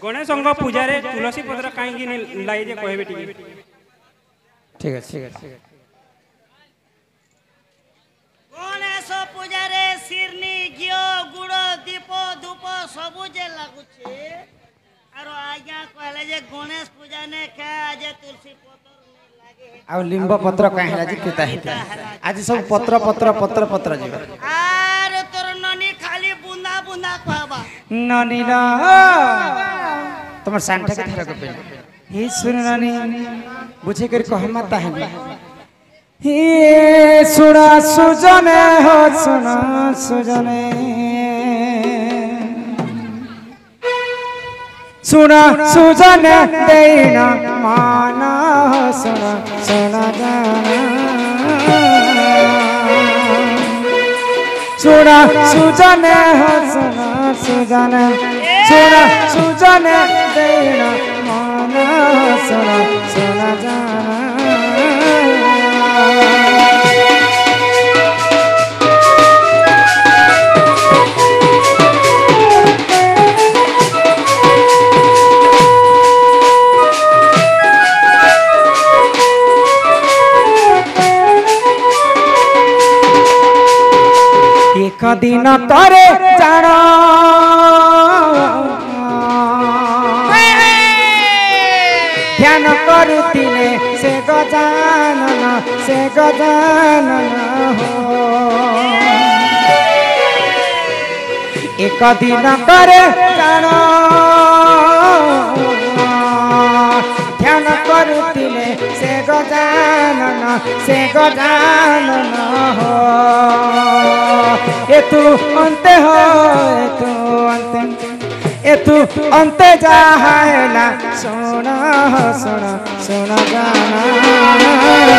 गणेश पूजा रे तुलसी पत्र कहीं लाई जे कहबे ठीक है ठीक है गणेश पूजा रे सिरनी घिओ गुड़ दीप धूप सबु जे लागुछे आरो आज्ञा कहले जे गणेश पूजा ने का जे तुलसी पत्र ने लागे आ लिंब पत्र काहे लाजी पिता है आज सब पत्र पत्र पत्र पत्र जीव आर तोर ननी खाली बुंदा बुंदा कहबा ननी ना तुमर सांठा के थरा को पे हे सुन ननी बुझे कर कह मत है हे सुना सुजने हो सुना सुजने सुना सुजने देना माना सुना सुना जाना सुना सुजने हो सुना सुजने सुना सुजने देना माना सुना सुना जाना एक दिन करे जाना ध्यान करुतिले से गजानन हो एक दिन करे जाना ध्यान करुतिले से गजानन हो ए तू अंते हो ए तू अंते जाहला सोना सोना सोना जाना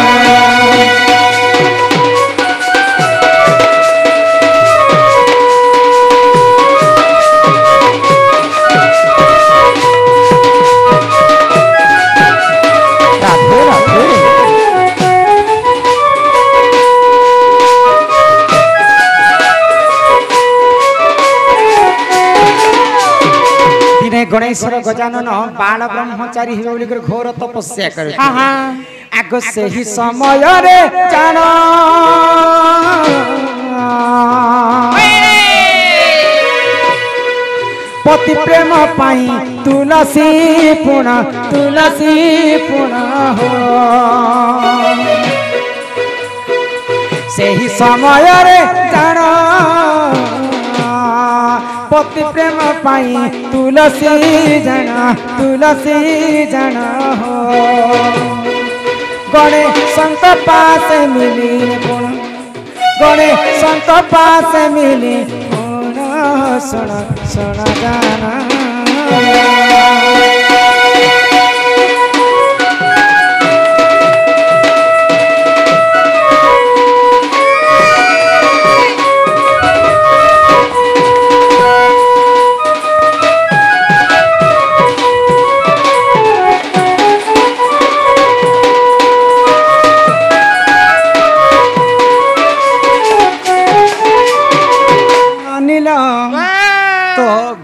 गणेश्वर गजानन बाल ब्रह्मचारी होकर घोर तपस्या करे आग से ही समय रे जान पति प्रेम पाई तुलसी पुण हो से ही समय रे जान पति प्रेम पाई तुलसी जना हो गणेश पास मिली गणेश पास मिली सुना सुना जाना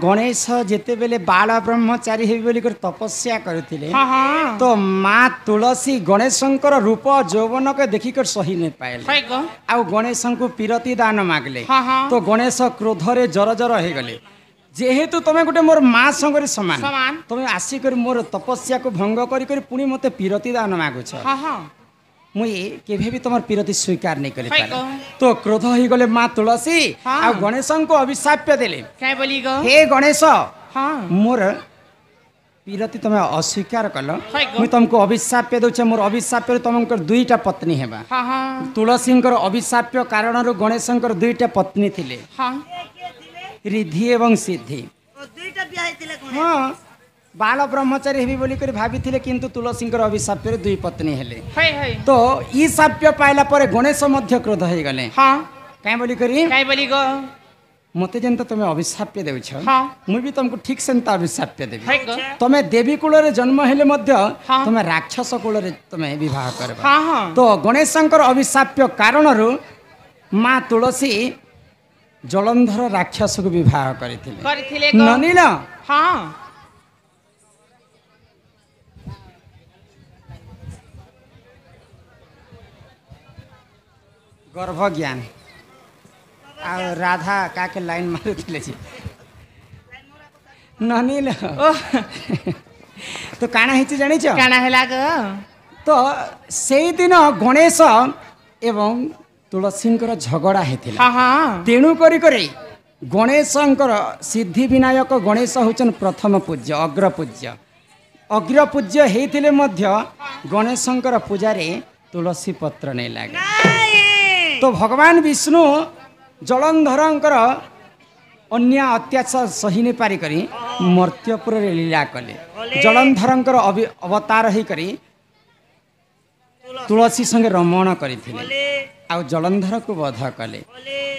गणेश जेते बेले बाल ब्रह्मचारी हे बोली कर तपस्या करथिले तो माँ तुलसी गणेशंकर रूप यौवन के देखी कर सही नहीं पाए आ गणेश को पीरती दान मागले तो गणेश क्रोध रे जर जर हे गले जेहेतु तमे गोटे मोर माँ संगे समान तमे आसी कर मोर तपस्या को भंग करी कर पुणी मते पीरती दान मागुछ मुई केभे भी तुम पीरती स्वीकार नहीं करी पारे तो क्रोध हो गले माँ तुलसी आ गणेश को अभिशाप देले हे गणेश मोर पीरती तुम अस्वीकार कल मुई तुमको अभिशाप दउछे मोर अभिशाप तुमकर दुईटा पत्नी हेबा तुलसी अभिशाप कारण गणेश दुईटा पत्नी थिले रिद्धि एवं सिद्धि बाल ब्रह्मचारी हेबी बोली कर भाभी थिले किंतु तुलसी अभिशाप दुई पत्नी हेले तो ई शाप्य पाइला परे गणेश मध्य क्रोध हो गले काई बोली गो मते जंत तुम अभिशाप देउछ मु भी तुमको ठीक सेंता अभिशाप देबी तमे देवी कुल रे जन्म हेले मध्य तमे राक्षस कुल रे तमे विवाह करबा तो गणेशंकर अभिशाप कारण माँ तुलसी जलंधर राक्षस को विवाह करथिले ननीला गर्भ ज्ञान आ राधा का के लाइन मारुଥିଲେ जी ननील तो काना हिची जानिछ काना हैला ग तो सेई दिन गणेश एवं तुलसींकर झगड़ा हेतिला हां हां तेणु करी करी गणेशंकर सिद्धि विनायक गणेश होचन प्रथम पूज्य अग्र पूज्य हेतिले मध्य गणेशंकर पूजारे तुलसी पत्र नहीं लागे नहीं तो भगवान विष्णु जलंधरंकर अन्य अत्याचार सही नहीं पारी करी मर्त्यपुर रे लीला कले जलंधरंकर अवतार ही करी तुलसी संगे रमण करथिले आ जलंधर को वध कले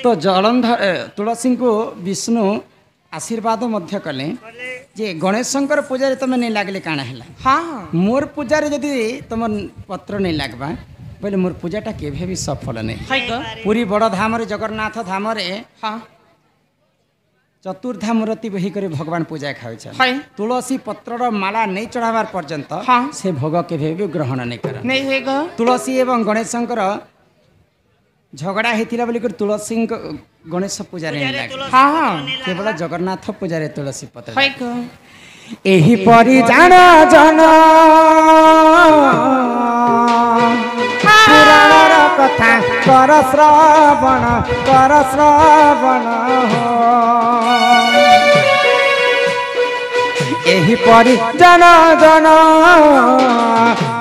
तो जलंधर तुलसी को विष्णु आशीर्वाद मध्य कले जे गणेशंकर पूजा तुम नहीं लगले काना है हां मोर पूजा जदि तुम पत्र नहीं लगवा बोले मोर पूजाटा केभे भी सफल नहीं हाय ग पूरी बड़ धाम जगन्नाथ धाम हां चतुर्धा मूर्ति बही कर भगवान पूजा खाए हाय तुलसी पत्रर माला नहीं चढ़ावार पर्यंत हाँ। से भोग केभे भी ग्रहण नहीं कर नहीं हुए ग तुलसी एवं गणेशंकर झगड़ा होता बोली तुलसी गणेश पूजा नहीं लगे हां हां केवल जगन्नाथ पूजा तुलसी पत्र हाय ग एही परि जान जन पुराणर कथा कर श्रवण हो एही परि जन जन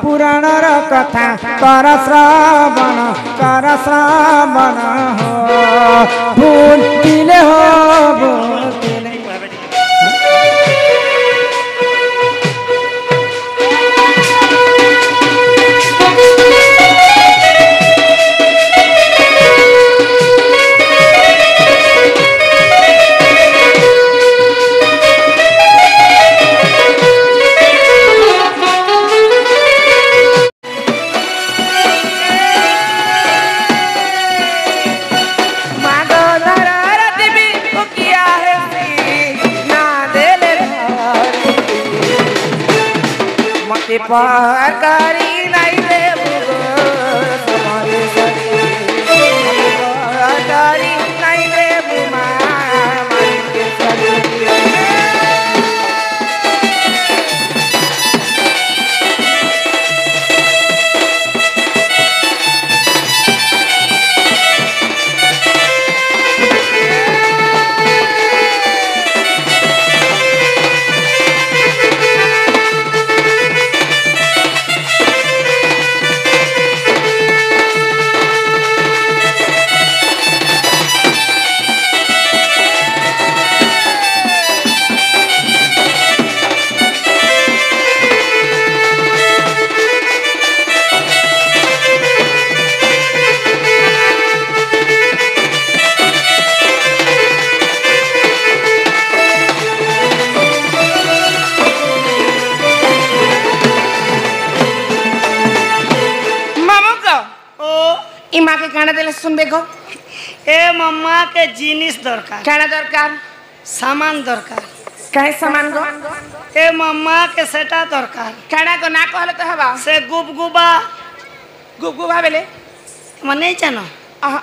पुराणर कथा कर श्रवण हो भूल दिले हो भूल दिले पार करी नहीं रे बुगो तुम्हारे सरी पार करी नहीं रे बुमा मारी के सरी इमा के काना देले सुनबे गो ए मम्मा के जिनिस दरकार काना दरकार सामान दरकार काहे सामान गो ए मम्मा के सेटा दरकार काना को ना कहले तो हबा से गुबगुबा गुबगुबा बेले मने जानो आहा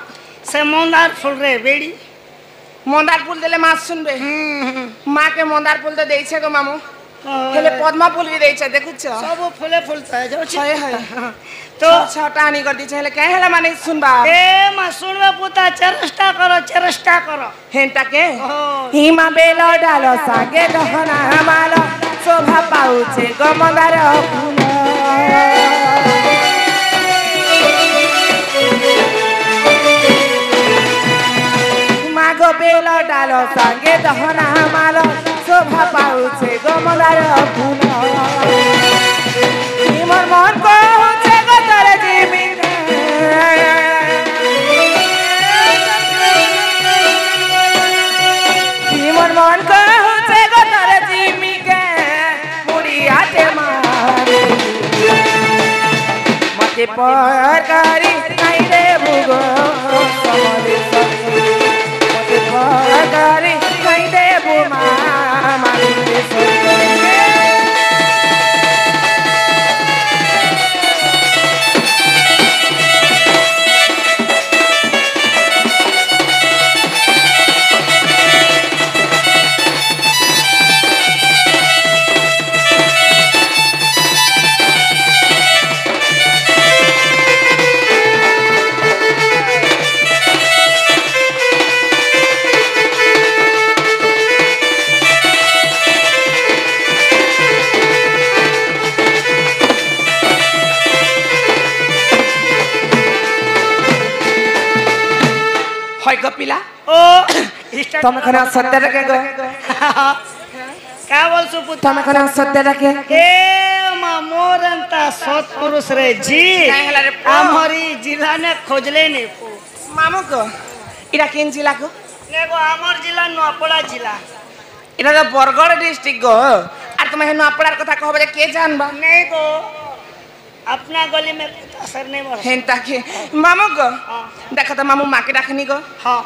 से मंदार फूल रे बेड़ी मंदार फूल देले मां सुनबे मां के मंदार फूल तो देई छे गो मामू हेले पद्मा फूल भी देई छे देखु छ सब फूले फूलता है जो हाय हाय तो छटानी कर दी छे काहे हला माने सुनबा ए मा सुनबे पुता चेष्टा करो हेंता के हिमा बेलो डालो सागे गहना हमारो शोभा पाउछे गमदार फूल मागो बेलो डालो सागे गहना हमारो शोभा पाउछे गमदार फूल हिमर मन को होछे गो तोरे जीवी हिमर मन को होछे गो तोरे जीवी के मुड़िया ते मारे मते पर करी नहीं रे भुगो समरे मते पर करी नहीं रे बुमा मारी रे তুমি খানে সত্য রাখে গো क्या बोलसु पुत्र তুমি খানে সত্য রাখে ए मामोर अंता सत्पुरुष रे जी काहे होला रे पो? हमारी जिला ने खोजले ने पो মামু গো ইরা কেন জিলা গো नेगो हमर जिला नपड़ा जिला এটা তো বরগড় ডিস্ট্রিক্ট গো আর তুমি হেন আপড়ার কথা কহবে যে কে জানবা नहीं गो अपना गली में असर नहीं मर হেন তাকে মামু গো हाँ দেখো তো মামু মাকে ডাকনি গো हाँ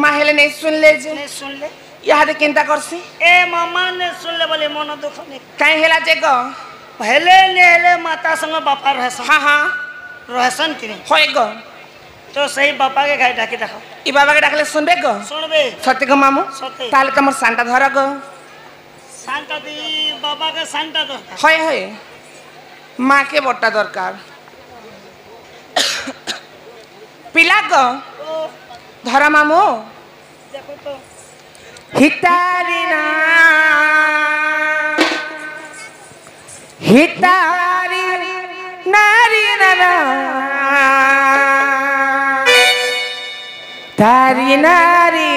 মা হেলে নেই শুনলে যে ने सुन ले ইহাদে কেনটা করছি ए मामा ने सुन ले बोले मन दुख नहीं কাই হেলা যে গো पहले ने ले माता संग बापा रहसन হ্যাঁ হ্যাঁ रहसन कि नहीं হয় গো तो सही बापा के घाय ढाकी देखो ই বাবাকে ডাকলে শুনবে গো सुन बे সত্যি গো মামু सत्य তাহলে তোমার সানটা ধরা গো शांता दी बाबा का शांता दो হয় হয় মাকে বড়টা দরকার পিলা গো तो ধরা মামু देखो तो হিতারি না হিতারি নারী না তারি নারী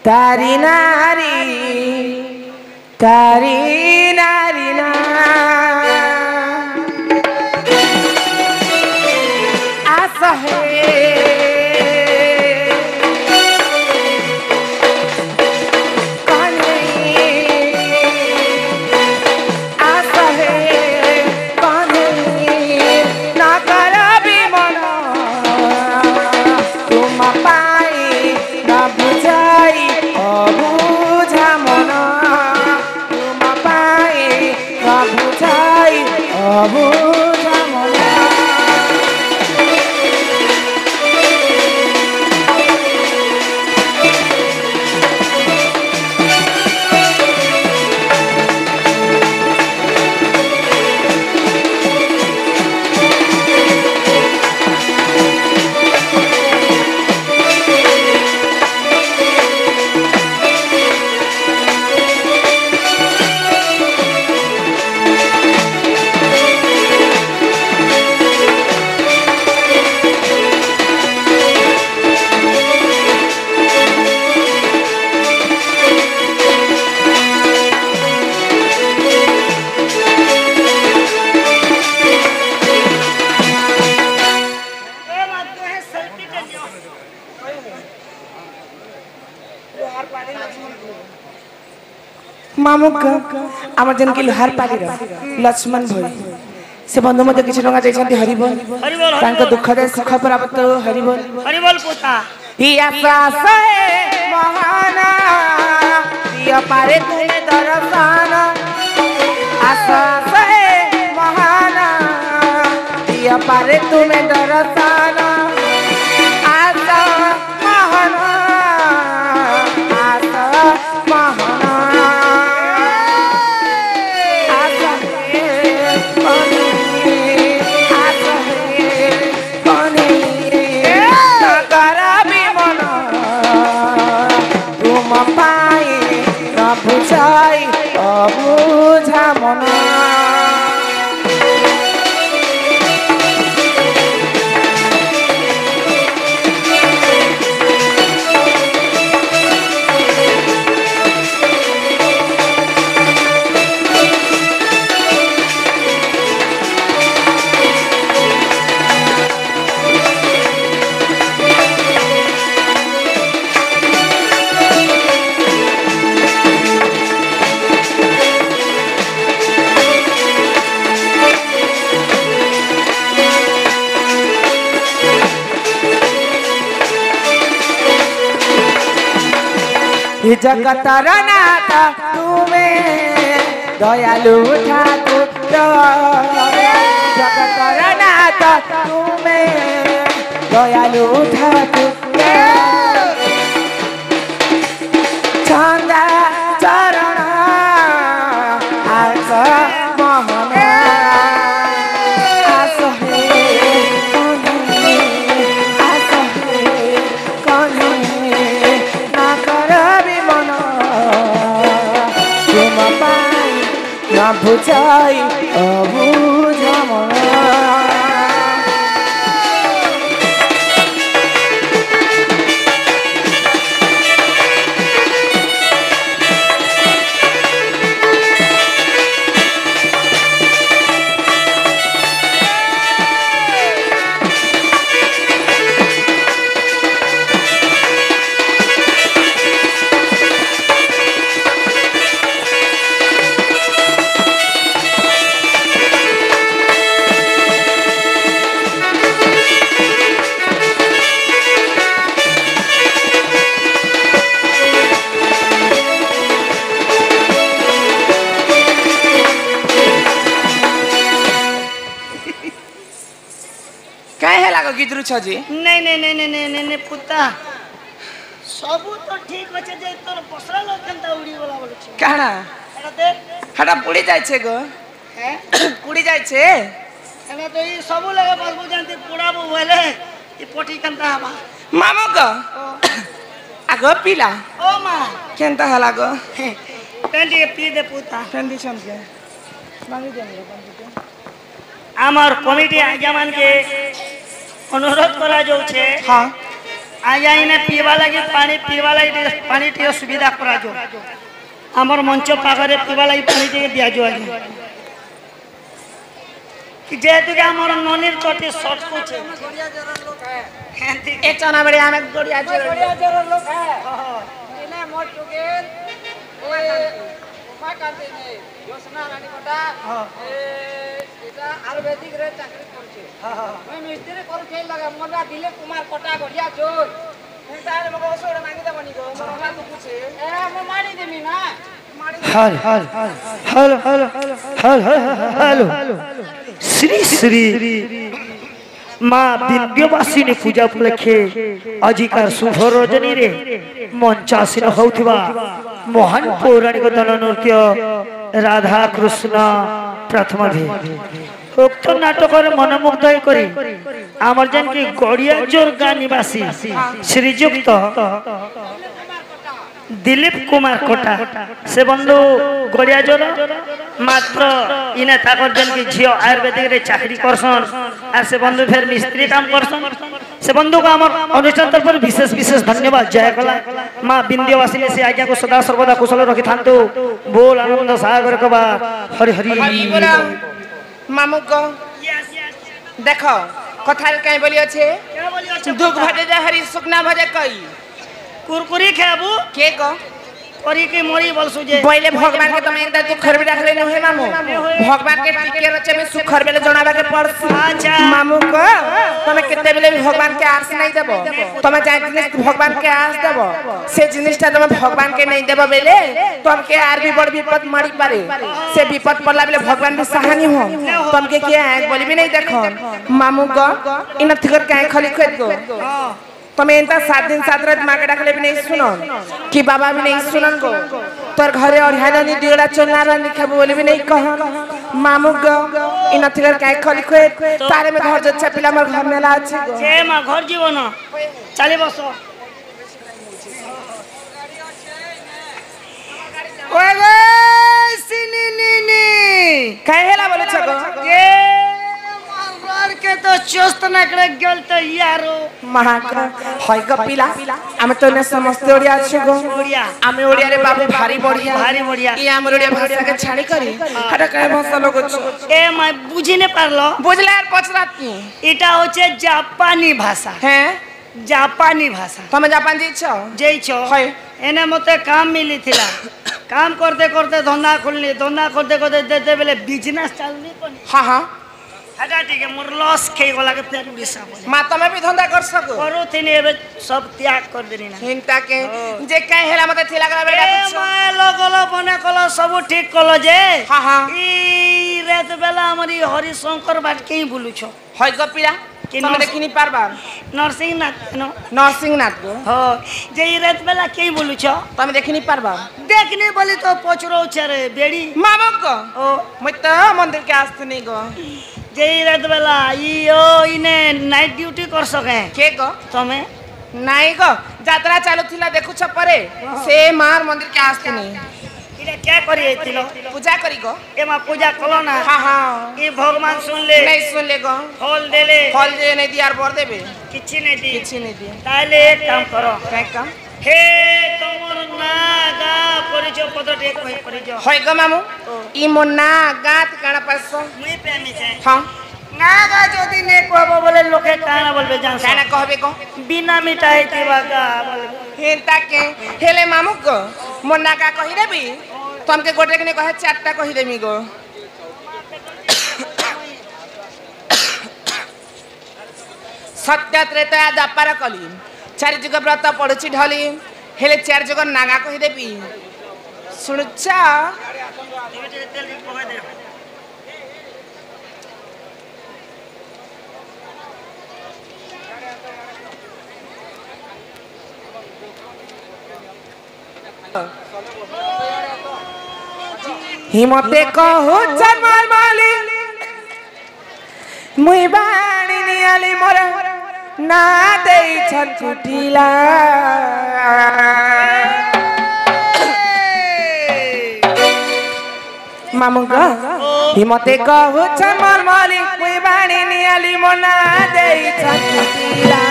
তারি নারী তারি নারী না আশা হে मामुक आम जन के लोहार पाली लक्ष्मण भाई से बंधु मध्य किसी टंका जाइछन्ति हरिबोल तांको दुख दे सुख प्राप्त हरिबोल हरिबोल पोता ही आशा से महाना दिया पारे तुमे दर्शन आशा से महाना दिया पारे तुमे दर्शन आशा महाना आशा महाना বুঝাই অবুঝা মনা जगतर नाथ तुम्हें दयालु ठाकुर जगतर नाथ तुम्हें दयालु ठाकुर चंदा चरण आस मोहन आस বুঝাই অবুঝা মনা गिदरु छ जी नहीं नहीं नहीं नहीं नहीं नहीं पुता सब तो ठीक अच्छे जे तोर बसरा लोग केनता उड़ी वाला बोले छ काना एटा दे हटा पुड़ी जाय छे गो हैं पुड़ी जाय छे एटा तो ई सब लगे बसबो जानती पुड़ाबो बोले ई पोटी केनता हवा मामो गो आगो पीला ओ मां केनता हला गो पेंडी पी दे पुता कंडीशन के मांगी दे आमार कमिटी आज्ञा मान के अनुरोध करा जो छे हां आज्ञा इने पीवा लगी पानी टी सुविधा करा जो आमर मंच पाखरे पीवा लगी पानी टी दिया जो आज कि जेतु के आमर ननीर तटे शॉर्ट को छे ए चना बड़े आमे गोड़िया जर लोग है इने मोट टुकेल ए मा काटे ने योजना रानी कोटा এটা আয়ুর্বেদিক রে চাকরি করছে আমি মিস্ত্রি করছে লাগা মোরা দিলে কুমার কোটা গড়িয়া জোর তাহলে মকে ওসড় মাগি দেবনি গো মোরা তো পুছে এ আমি মারি দেমি না हेलो श्री श्री माँ विंध्यवासिनी पूजा उपलक्षे आजिकार शुभ रजनी रे मंचासीन होउथिबा महान पौराणिक दल नृत्य राधा कृष्ण प्रथम उक्त नाटक मनमुग्ध करी आमर जन की गड़िया जोर गाँ निवासी श्रीजुक्त दिलीप कुमार कोटा से बंधु गड़िया जोर मात्र इने ताकर जन की झियो आयुर्वेदिक रे चाकरी करसन और से बंधु फिर मिस्त्री काम करसन से बंधु को आमर अनुष्ठान तरफ विशेष विशेष धन्यवाद जय कला माँ विंध्यवासिनी से आज्ञा को सदा सर्वदा कुशल रखी थांतु बोल आनंद सागर कबा हरि हरि मामू को देखो कथा कहीं बोली अच्छे दुख भजे हरि सुखना भजे कई कुरकुरी खाबू के को करी के मोरी बोल सुजे पहले भगवान के तुम एकदा दुख खरबे रख लेनो है मामू भगवान के टिके रचे में सुख खरबे जणाबा के पड़स अच्छा मामू को तुम केते बेले भगवान के आस नहीं देबो तुम जाय जिनिस भगवान के आस देबो से जिनिसटा तुम भगवान के नहीं देबो बेले तुम के आर भी बड़ विपद मारी पारे से विपद पड़ला बेले भगवान भी सहानी हो तुम के आंख बोली भी नहीं देखो मामू को इन थिकर के आंख खली खेत को तुम एंता 7 दिन 7 रात मां के डाकले भी नहीं सुनो कि बाबा भी नहीं सुनन गो तोर घरे और हानी दिगड़ा चोनारा लिखा बोली भी नहीं कह मामू गो इन थिगर काय खली खोए तारे में घर जच्छा पिला मोर घर में ला अछि गो ए मां घर जीवन चली बसो ओए गे सिनी नी काय हेला बोले छगो ए मार के तो चोस्त न करे गेल तो यारो महाका होय ग पिला आमे तो ने समस्त ओडिया छ गो ओडिया आमे ओडिया रे बाबू भारी बढ़िया बढ़िया ई आम ओडिया भाषा के छाड़ी करी हटा काय भाषा लोग छ ए मैं बुझी ने पारलो बुझला यार पचरात की इटा होचे जापानी भाषा हैं जापानी भाषा तुम जापान जी छ जई छो होय एने मते काम मिली थिला काम करते करते धंधा खोलली धंधा करते करते देते बेले बिजनेस चलनी कोनी हां हां हटा ठीक है मोर लॉस खे गला के फेर उड़ीसा बोले मां तमे भी धंधा कर सको करो थिने एबे सब त्याग कर देनी ना हिंता के जे काहे हेला मते थिला गला बेटा ए मैं लगलो बने कलो सब ठीक कलो जे हां हां ई रात बेला हमरी हरि शंकर बाट के बोलु छो होय ग पिला तमे देखिनी पारबा नरसिंह नाथ नो नरसिंह नाथ गो हो जे ई रात बेला के बोलु छो तमे देखिनी पारबा देखनी बोली तो पचरो छरे बेड़ी मामू गो ओ मत मंदिर के आस्ते नहीं गो जे ई रात बेला ई ओ इने नाइट ड्यूटी कर सके के गो तमे नहीं गो यात्रा चालू थिला देखु छ परे से मार मंदिर के आस्ते नहीं इने क्या करी थिलो पूजा करी गो एमा पूजा कलो ना हां हां ई भगवान सुन ले नहीं सुन ले गो फल देले फल जे नहीं दियार बर देबे किछि नहीं दी किछि नहीं दिए ताले एक काम करो काय काम हे तमर नागा परिचय पदटे कहि परिचय होय ग मामू ई मोना गात काना पासो मुई प्रेमी छे हां नागा जदी ने कहबो बोले लोके काना बोलबे जान काना कहबे को बिना मिठाई दिवा का बोले हेंता के हेले मामू को मोना का कहि देबी तुमके गोटे के कहे 4टा कहि देमी गो सत्य त्रेता दापार कली 4 जुग व्रत पड़ुची ढली हेले 4 जुग नागा कहि देबी सुनछा हिमते कहू चनमाल माली मुई बाणी नियाली मोर ना देई छन कुटिला मामुगा हिमते कहू चनमाल माली मुई बाणी नियाली मोर ना देई छन कुटिला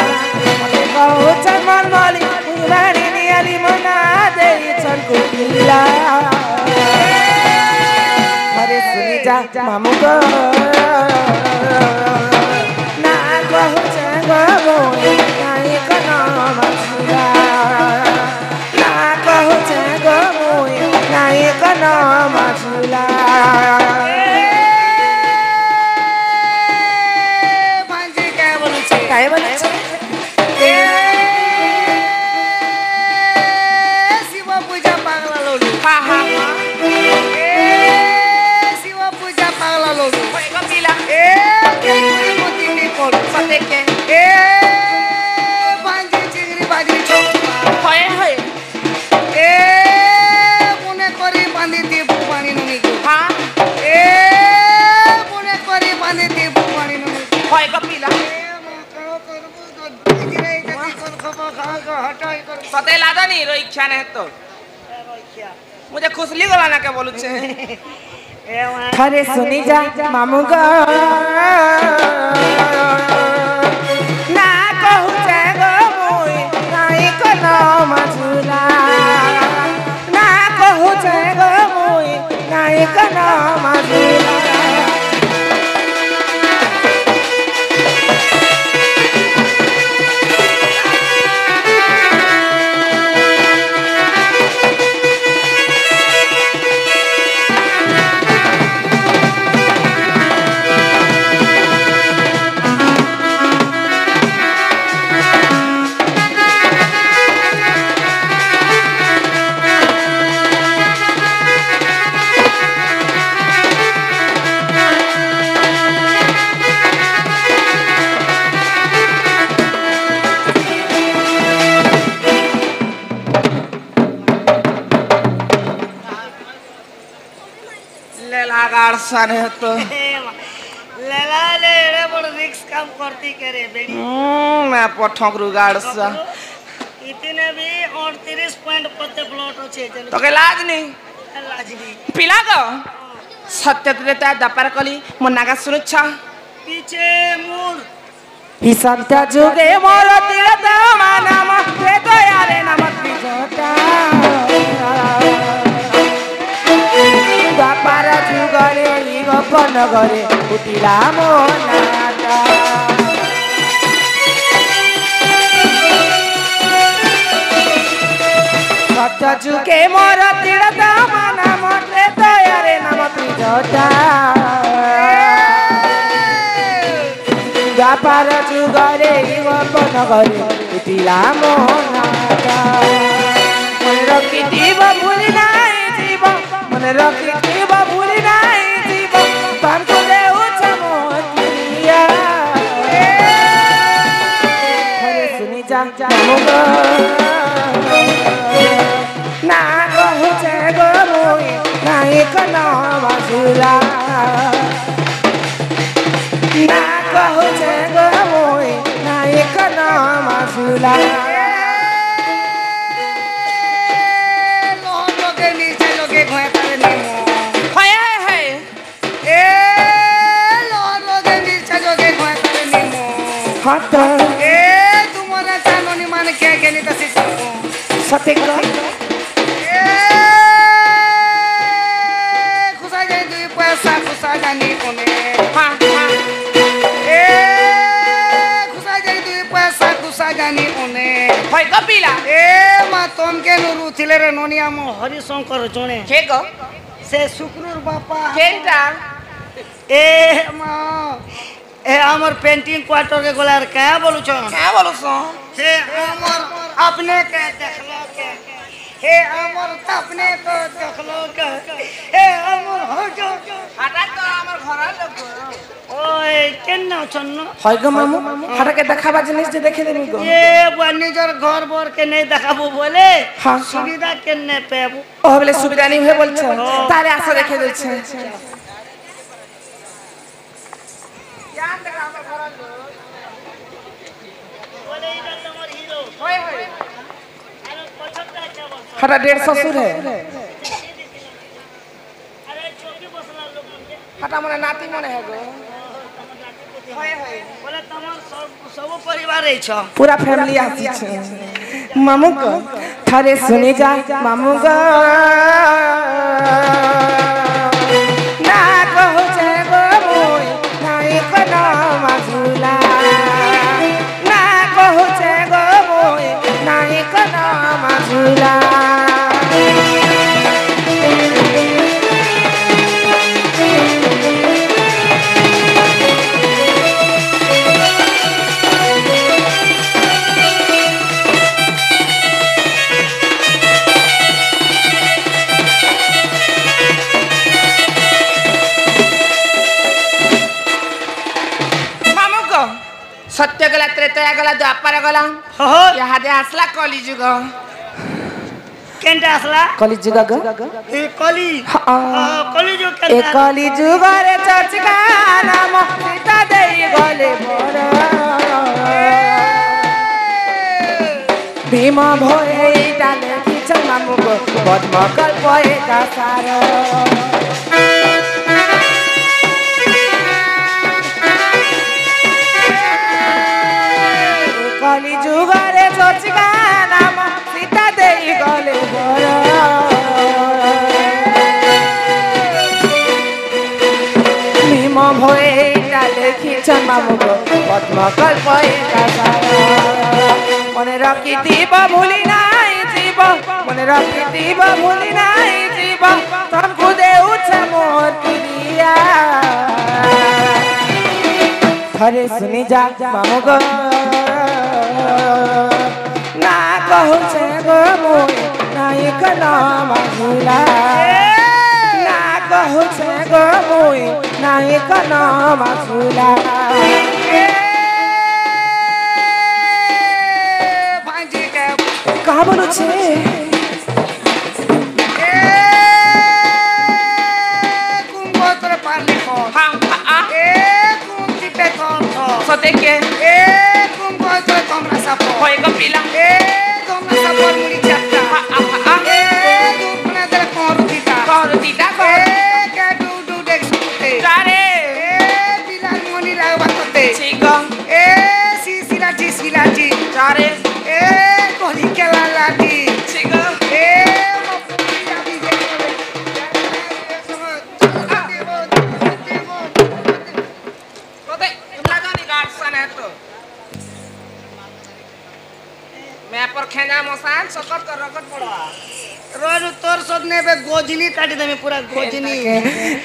हिमते कहू चनमाल माली मुई बाणी नियाली मोर ना देई छन कुटिला अरे सुनी जा मामुगा ना कहू चंगो नाई कना मछुरा ना कहू चंगो नाई कना मछुरा भांजी काय बोलू छे काय बोले शिव पूजा पागला लोलू हा हा शिव पूजा पागला लोलू कोई कपिला मोती नी कोल सते के भांजी चिंगरी भाजी चौक होय होय मुने करी बांधी ती पानी नुनी को हां मुने करी बांधी ती पानी नुनी होय कपिला सते लादा नहीं रो इच्छा नहीं तो मुझे खुशली गला ना के बोलू छे अरे सुनी जा मामुगा ना कहू जागो मोई नाई कना मझुला ना कहू जागो मोई नाई कना मझुला सने तो लेला ले रे बड़ रिक्स काम करती करे बेड़ी मैं पठक रुगाड़ सा इतने भी 38 पॉइंट पत्ते प्लॉट होचे तो के लाज नहीं लाजनी पिला गो सत्य त्रेता दपर कली मनागा सुरक्षा पीछे मुड़ ही सत्य जुगे मोर तीरता मानाम ते तो यारे नमक बिजोटा दपर जुगरे ई गोपन गरे उतिला मोनाटा सत्य जुगे मोर तीरता मानाम ते तो यारे नमक बिजोटा व्यापार जुगरे गोपन गरे उतिला मोनाटा मन रखिथिब भूली नाई जीव मन रखिथिब भूली नाई जीव तनको देउछ मोतिया अरे सुनि जा मुग ना कहु छे गो मोई नाई कना बाजुला ना कहू छे गो मोई नाई कना मासुला लोग लोगे नीचे लोगे घोए करे नीमो हाय हाय ए लोग लोगे नीचे लोगे घोए करे नीमो हट ए तुम्हारा चानो नि मान के गेली तसी सबको सते को ए खुसा जाई दुई पैसा खुसा जानी कोने हां हां ए खुसा जाई दुई पैसा खुसा जानी कोने होय कपिला ए मा तोम के नुरु थिले रे नोनिया मो हरि शंकर जणे के गो से शुक्रुर बापा केनटा ए मा ए हमर पेंटिंग क्वार्टर के गोलार का बोलु छ क्या बोलू सो से हमर अपने के देखलो के हे हमर अपने को देखलो के हे हमर हो जो हटा तो हमर घर लोग ओए केन्ना छन्न হয় গো মামু হাটাকে দেখাবা জিনিস যে দেখে দেবি গো ए बुआ निजर घर बर के नहीं देखाबो बोले हाँ, सुविधा केन्ने पेबो ও বলে সুবিধা নেই হয়ে বলছে তাহলে আসো দেখে দিচ্ছে बोले इधर तुम्हार हीरो अरे पछता क्या बोल হাটা 150 শ্বশুর হে अरे चौकी बसला लोग मुझे হাটা মনে নাতি মনে হে গো बोले तमार सब परिवार है छ पूरा फैमिली आसी छे मामू को थारे सुनी जा मामू को ना कहू छे गो मोय नाई को नाम झूला ना कहू छे गो मोय नाई को नाम झूला सत्य गला त्रेता गला द्वापर गला हो यहाँ दे आसला कली जुग केंटा असला कली जुग ग ए कली कली जो ए केंटा कली जुग रे चर्चका नाम सीता देई गले बर भीम भोए डाले किचन मामू को पद्म कल्पए का सार कली जुगरे चर्चिका नाम सीता देई गले बर भीम भोए डाले खिचन मामू को पद्म कल्पए का मने रखी दीब भूली नाई जीव मने रखी दीब भूली नाई जीव तम खुदे उछ मोर प्रिया थरे सुनी जा मामू गो ना कहू छे गो मोय नाई को नाम झूला ना कहू छे गो मोय नाई को नाम झूला कहाँ बोलो छे सते के ए कुम को तो तमरा सापो होय को पिला ए तमरा सापो मुड़ी चट्टा ए दुपना दर कोरुतीता को ए के डू देख सुते तारे ए बिलाल मोनी राव बातते ठीक ए सिलाची तारे ए कोली के लालाटी ठीक ए मपुरी जाबी दे ओके लगा नी गार्ड सन है तो मैं पर खेना मसान सकट कर रगट पड़ा रोज तोर सबने बे गोजनी काटी दे पूरा गोजनी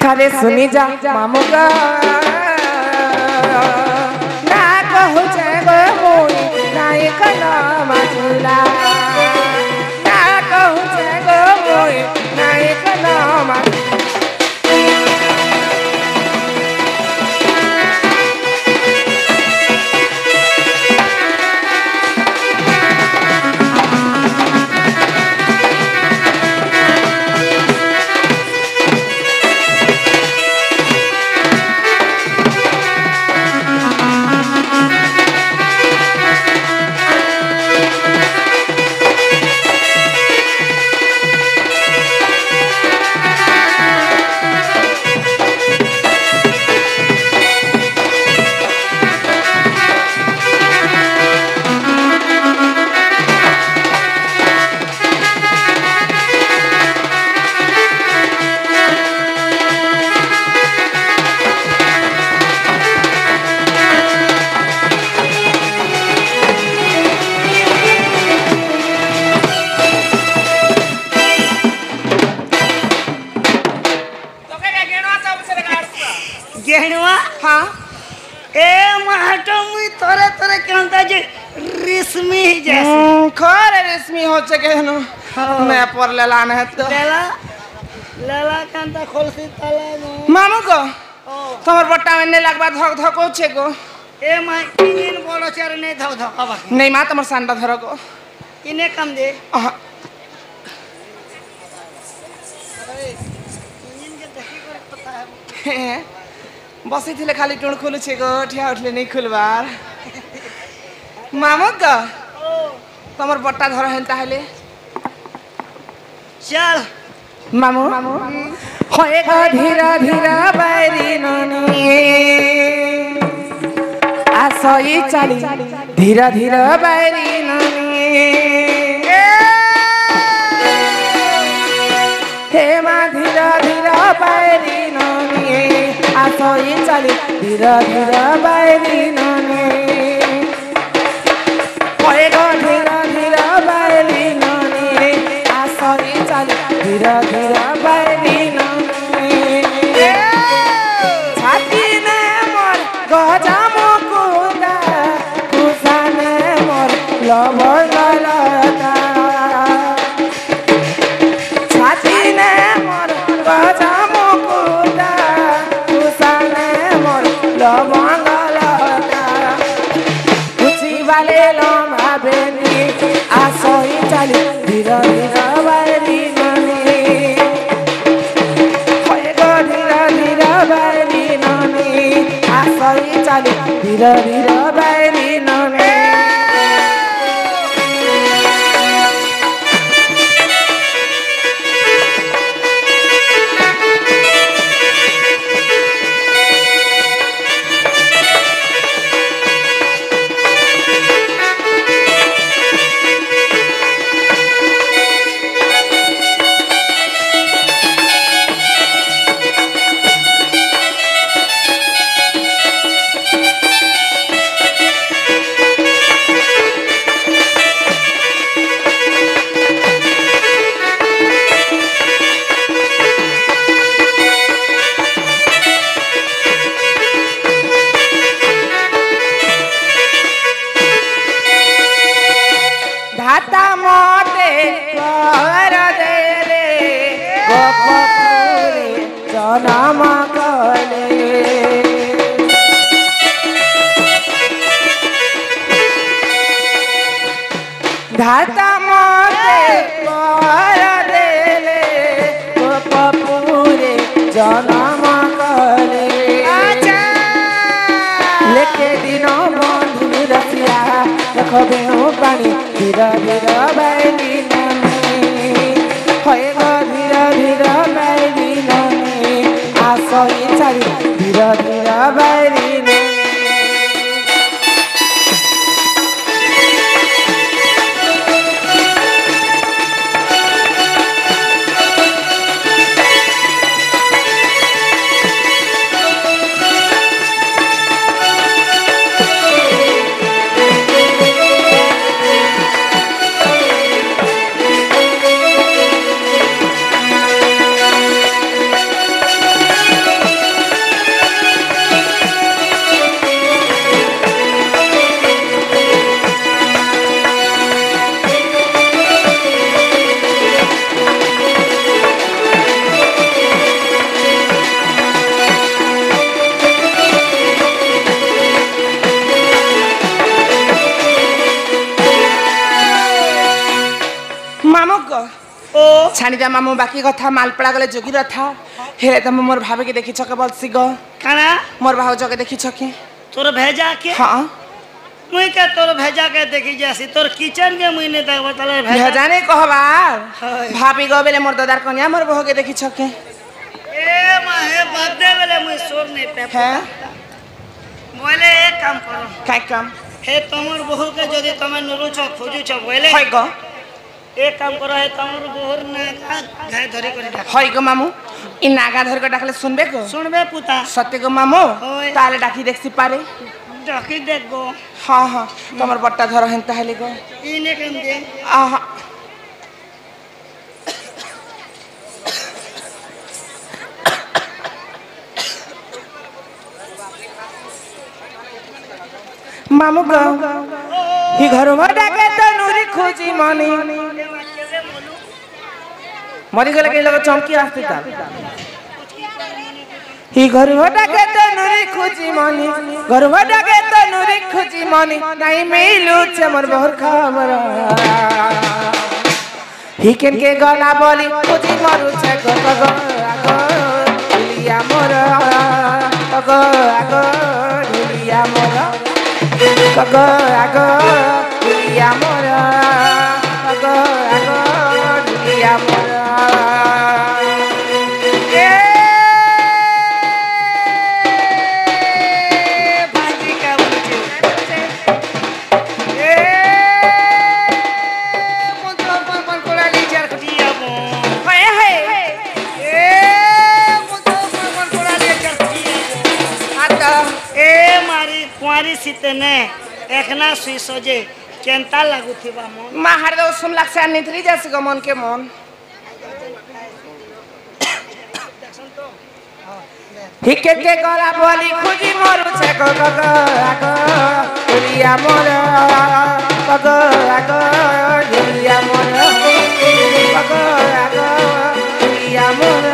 थारे सुनी जा मामू का ना कहू छे गो मोय नाई को नाम झूला ना कहू छे गो मोय नाई को नाम गेहनुआ हाँ ए महटो मुई तोरे तोरे केंता जे रेशमी जैसे खरे रेशमी हो चके न मैं पर लेलान है तो लेला लेला केंता खोलसी ताला नो मामू को তোমার বট্টা এনে লাগবা ধক ধক হচ্ছে গো এ মা ইন বড় চার নে ধাও ধাও আবা নেই মা তোমার সানটা ধরো গো ইনে কাম দে আহা, ইঞ্জিন কে দেখি করে কথা है হ্যাঁ, বসেছিলে খালি টুণ খুলছে গো ঠিয়া উঠলে নেই খুলবার মামু গো তোমার বট্টা ধরো হেন তাহলে चल মামু হয়ে গো ধীরা ধীরা বাইরি ননি আসই চালি ধীরা ধীরা বাইরি ননি হে মা ধীরা ধীরা বাইরি ননি আসই চালি ধীরা ধীরা বাইরি ননি হয়ে গো ধীরা ধীরা বাইরি ননি আসই চালি ধীরা ধীরা বাইরি ননি ছাতি নে মোর গজা মুকুদা কুসানে মোর লবলতা ছাতি নে মোর গজা মুকুদা কুসানে মোর লবলতা কুচি বালে লমাবেনি আসই চালি ধীরা ধীরা বাইরি ননি হয়ে গো ধীরা ধীরা বাইরি ননি আসই চালি ধীরা ধীরা বাইরি ননি ধাতা মতে কর দে রে গোপপুরে জনম কলে ধাতা মতে কর দে রে গোপপুরে জনম কলে লেখে দিন বন্ধু রসিয়া দেখবে পানি ধীরা ধীরা বাইরি ননি হয়ে গো ধীরা ধীরা বাইরি ননি আসই চারি ধীরা ধীরা বাইরি ননি ছাড়িদা মামু বাকি কথা মালপড়া গলে যোগী রথা হেলে তুমি মোর ভাবিকে দেখিছ কে বলছি গো কানা মোর ভাউজকে দেখিছ কি তোর ভেজা के হ্যাঁ मुई के तोर भेजा के देखी जासी तोर किचन के मुई ने देख बताले भेजा भेजाने कहबार भाभी गो बेले मोर दादार कन्या मोर बहू के देखिछ के ए माहे बर्थडे बेले मुई सोर नहीं पे हैं बोले एक काम करो काय काम हे तमर बहू के जदी तमे नुरु छ खोजु छ बोले হয় গো एक काम करो हे तमर बहूर ना घाय धरी कर डाक হয় গো মামু ই নাগা ধরে ডাকলে শুনবে গো सुनबे पुता সত্যি গো মামু হয়। তাহলে ডাকি দেখছি পারে डाकी देख गो হ্যাঁ হ্যাঁ তোমার বট্টা ধরো হেন তাহলে গো इने कम दे আহা मामू गो ही घर में डाके तो नूरी खोजी मानी मरी गले के लोग चमकी आस्ते ता ই গর্ভটাকে তনুরি খুঁজি মনি গর্ভটাকে তনুরি খুঁজি মনি নাই মিলুছে মোর বহর খবর হিকেন কে গলা বলি খুঁজি মরুছে গো গো গো আগো ঢুলিয়া মোর গো আগো ঢুলিয়া মোর গো আগো ঢুলিয়া মোর গো আগো ঢুলিয়া মোর सीतने एकना सुई सोजे केंता लागू थिबा मन माहर दो सुन लक्ष्य निथरी जैसे गो मन के मन हिके के गला बोली खुजी मरु छे गो गो गो आगो ढुलिया मोर गो गो आगो ढुलिया मोर गो गो आगो ढुलिया मोर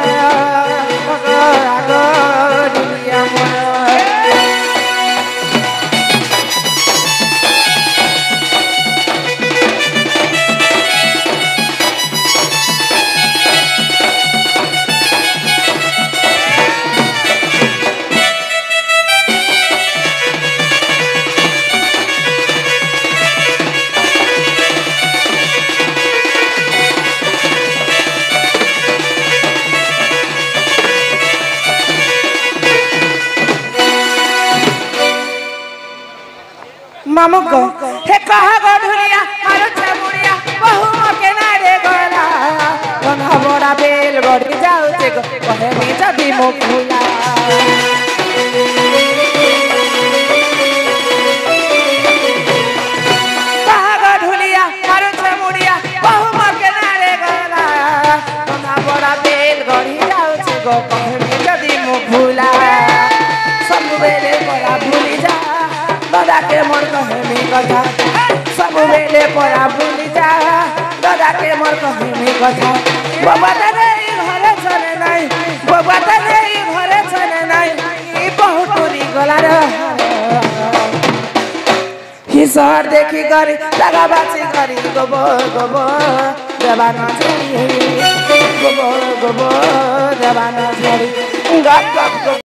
गो गो आगो ढुलिया मोर मामू को हे कहा गो ढुलिया मारो छमुड़िया बहु के नारे गोला बंधा बड़ा बेल गड़ी जाऊ छे गो कहे मी जदी मुखुला कहा गो ढुलिया मारो छमुड़िया बहु के नारे गोला बंधा बड़ा बेल गड़ी जाऊ छे गो कहे मी जदी मुखुला सब बेले बड़ा भूली जा दादा के मोर कहे मी कथा सब बेले परा भूली जा दादा के मोर कहे मी कथा बाबा तारे घरे चले नहीं बाबा तारे घरे चले नहीं ई बहुत टोरी गला रे ही शहर देखी करी लगा बाची करी गोबो गोबो देवाना छोड़ी गोबो गोबो देवाना छोड़ी गप गप